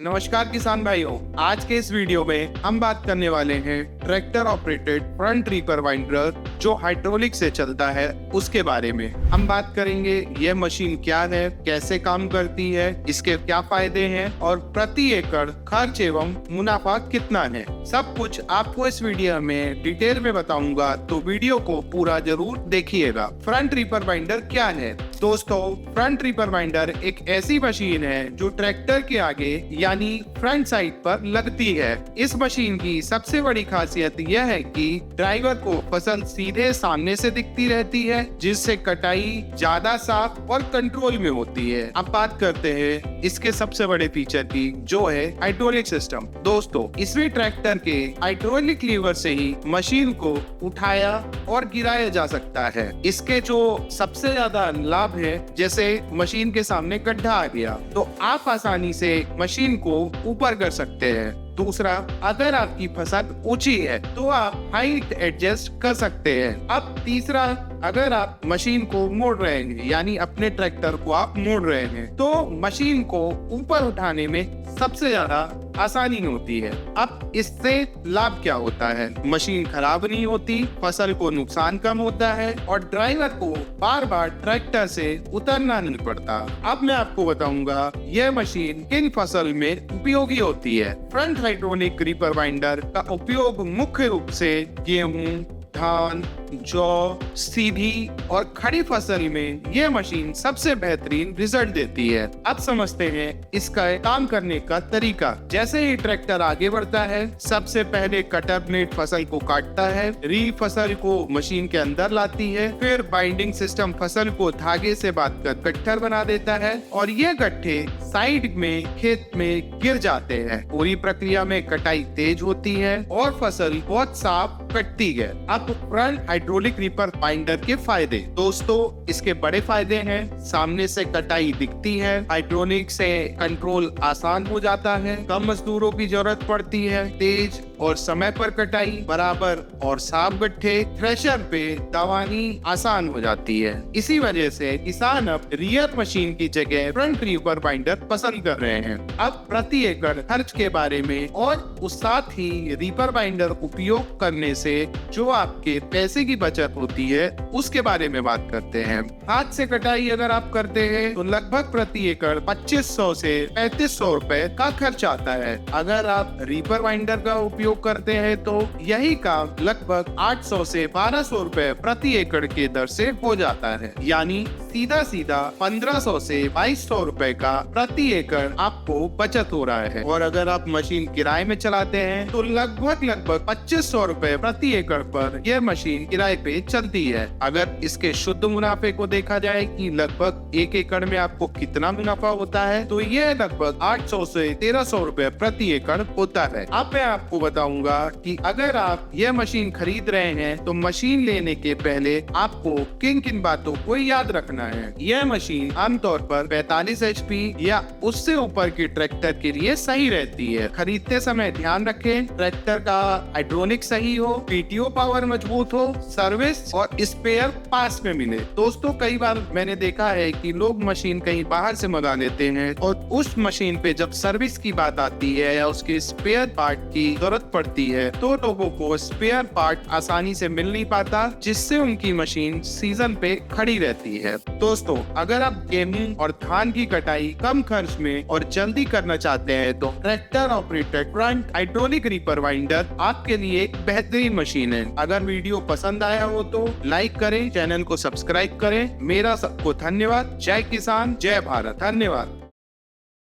नमस्कार किसान भाइयों, आज के इस वीडियो में हम बात करने वाले हैं tractor operated front reaper binder जो हाइड्रोलिक से चलता है उसके बारे में। हम बात करेंगे यह मशीन क्या है, कैसे काम करती है, इसके क्या फायदे हैं और प्रति एकड़ खर्च एवं मुनाफा कितना है। सब कुछ आपको इस वीडियो में डिटेल में बताऊंगा, तो वीडियो को पूरा जरूर देखिएगा। फ्रंट रीपर बाइंडर क्या है? दोस्तों, फ्रंट रीपर बाइंडर एक ऐसी मशीन है जो ट्रैक्टर के आगे यानी फ्रंट साइड पर लगती है। इस मशीन की सबसे बड़ी खासियत यह है कि ड्राइवर को फसल सीधे सामने से दिखती रहती है, जिससे कटाई ज्यादा साफ और कंट्रोल में होती है। अब बात करते हैं इसके सबसे बड़े फीचर की, जो है हाइड्रोलिक सिस्टम। दोस्तों, इसमें ट्रैक्टर के हाइड्रोलिक लीवर से ही मशीन को उठाया और गिराया जा सकता है। इसके जो सबसे ज्यादा लाभ है, जैसे मशीन के सामने गड्ढा आ गया तो आप आसानी से मशीन को ऊपर कर सकते हैं। दूसरा, अगर आपकी फसल ऊंची है तो आप हाइट एडजस्ट कर सकते हैं। अब तीसरा, अगर आप मशीन को मोड़ रहे हैं यानी अपने ट्रैक्टर को आप मोड़ रहे हैं तो मशीन को ऊपर उठाने में सबसे ज्यादा आसानी होती है। अब इससे लाभ क्या होता है? मशीन खराब नहीं होती, फसल को नुकसान कम होता है और ड्राइवर को बार बार ट्रैक्टर से उतरना नहीं पड़ता। अब मैं आपको बताऊंगा यह मशीन किन फसल में उपयोगी होती है। फ्रंट हाइड्रोलिक रीपर बाइंडर का उपयोग मुख्य रूप से गेहूं, धान, जौ, सीधी और खड़ी फसल में यह मशीन सबसे बेहतरीन रिजल्ट देती है। अब समझते हैं इसका काम करने का तरीका। जैसे ही ट्रैक्टर आगे बढ़ता है, सबसे पहले कटर ब्लेड फसल को काटता है, रील फसल को मशीन के अंदर लाती है, फिर बाइंडिंग सिस्टम फसल को धागे से बांधकर गट्ठर बना देता है और ये गट्ठे साइड में खेत में गिर जाते हैं। पूरी प्रक्रिया में कटाई तेज होती है और फसल बहुत साफ कटती है। अब फ्रंट हाइड्रोलिक रीपर बाइंडर के फायदे। दोस्तों, इसके बड़े फायदे हैं। सामने से कटाई दिखती है, हाइड्रोलिक से कंट्रोल आसान हो जाता है, कम मजदूरों की जरूरत पड़ती है, तेज और समय पर कटाई, बराबर और साफ गट्ठे, थ्रेशर पे दबानी आसान हो जाती है। इसी वजह से किसान अब रियर मशीन की जगह फ्रंट रीपर बाइंडर पसंद कर रहे हैं। अब प्रति एकड़ खर्च के बारे में और उस साथ ही रीपर बाइंडर उपयोग करने से जो आपके पैसे की बचत होती है उसके बारे में बात करते हैं। हाथ से कटाई अगर आप करते हैं तो लगभग प्रति एकड़ 2500 से 3500 रुपए का खर्च आता है। अगर आप रीपर बाइंडर का उपयोग करते हैं तो यही काम लगभग 800 से 1200 रुपए प्रति एकड़ के दर से हो जाता है, यानी सीधा सीधा 1500 से 2200 रुपए का प्रति एकड़ आपको बचत हो रहा है। और अगर आप मशीन किराए में चलाते हैं तो लगभग 2500 रुपए प्रति एकड़ पर यह मशीन किराए पे चलती है। अगर इसके शुद्ध मुनाफे को देखा जाए कि लगभग 1 एकड़ में आपको कितना मुनाफा होता है, तो यह लगभग 800 से 1300 रुपए प्रति एकड़ होता है। अब मैं आपको बताऊंगा कि अगर आप यह मशीन खरीद रहे हैं तो मशीन लेने के पहले आपको किन किन बातों को याद रखना है। यह मशीन आमतौर पर 45 HP या उससे ऊपर के ट्रैक्टर के लिए सही रहती है। खरीदते समय ध्यान रखें ट्रैक्टर का हाइड्रोलिक सही हो, PTO पावर मजबूत हो, सर्विस और स्पेयर पास में मिले। दोस्तों, कई बार मैंने देखा है कि लोग मशीन कहीं बाहर से मंगा लेते हैं और उस मशीन पे जब सर्विस की बात आती है या उसके स्पेयर पार्ट की जरूरत पड़ती है तो लोगों को स्पेयर पार्ट आसानी से मिल नहीं पाता, जिससे उनकी मशीन सीजन पे खड़ी रहती है। दोस्तों, अगर आप गेहूं और धान की कटाई कम खर्च में और जल्दी करना चाहते हैं तो tractor operated front hydraulic reaper binder आपके लिए एक बेहतरीन मशीन है। अगर वीडियो पसंद आया हो तो लाइक करें, चैनल को सब्सक्राइब करें। मेरा सबको धन्यवाद। जय किसान, जय भारत। धन्यवाद।